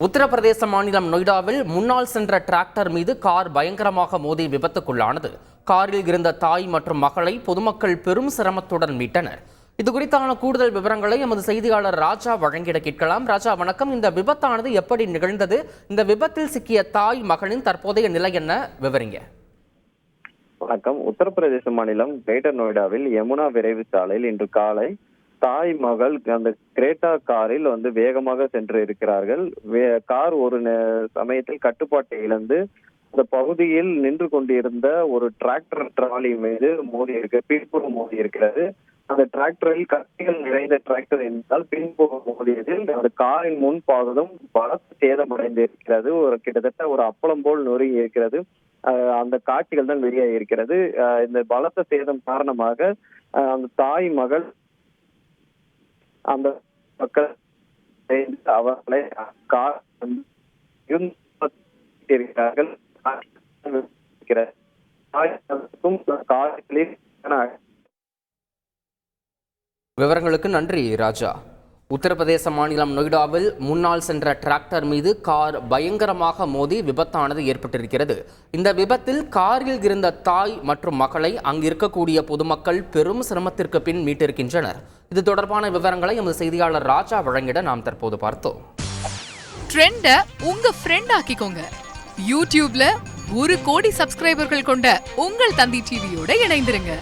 உத்தரப்பிரதேச மாநிலம் நொய்டாவில் முன்னால் சென்ற டிராக்டர் மீது கார் பயங்கரமாக மோதி விபத்துக்குள்ளானது. காரில் இருந்த தாய் மற்றும் மகளை பொதுமக்கள் பெரும் சிரமத்துடன் மீட்டனர். இது குறித்தான கூடுதல் விவரங்களை எமது செய்தியாளர் ராஜா வழங்கிட கேட்கலாம். ராஜா, வணக்கம். இந்த விபத்தானது எப்படி நிகழ்ந்தது? இந்த விபத்தில் சிக்கிய தாய் மகனின் தற்போதைய நிலை என்ன? விவரிங்க. வணக்கம். உத்தரப்பிரதேச மாநிலம் கிரேட்டர் நொய்டாவில் யமுனா விரைவு சாலையில் இன்று காலை தாய் மகள் அந்த கிரேட்டா காரில் வேகமாக சென்று இருக்கிறார்கள். கார் ஒரு சமயத்தில் கட்டுப்பாட்டை இழந்து அந்த பகுதியில் நின்று கொண்டிருந்த ஒரு டிராக்டர் டிராலி மீது பின்புறம் மோதி இருக்கிறது. அந்த டிராக்டரில் கத்திகள் நிறைந்த டிராக்டர் என்றால் பின்புறம் மோதியதில் அந்த காரின் முன் பாகமும் பலத்த சேதமடைந்து இருக்கிறது. கிட்டத்தட்ட ஒரு அப்பளம் போல் நொறுங்கி இருக்கிறது. அந்த காட்சிகள் தான் வெளியாகி இருக்கிறது. இந்த பலத்த சேதம் காரணமாக அந்த தாய் மகள் அந்த மக்கள் அவர்களை விவரங்களுக்கு நன்றி ராஜா. உத்தரப்பிரதேச மாநிலம் நொய்டாவில் முன்னால் சென்ற டிராக்டர் மீது கார் பயங்கரமாக மோதி விபத்தானது ஏற்பட்டிருக்கிறது. இந்த விபத்தில் காரில் இருந்த தாய் மற்றும் மகளை அங்கு இருக்கக்கூடிய பொதுமக்கள் பெரும் சிரமத்திற்கு பின் மீட்டிருக்கின்றனர். இது தொடர்பான விவரங்களை எமது செய்தியாளர் ராஜா வழங்கிட நாம் தற்போது பார்த்தோம். ட்ரெண்ட உங்க ஃப்ரெண்ட் ஆக்கிக்கோங்க. யூடியூப்ல 1 கோடி சப்ஸ்கிரைபர்கள் கொண்ட உங்கள் தந்தி டிவியோட இணைந்திருங்க.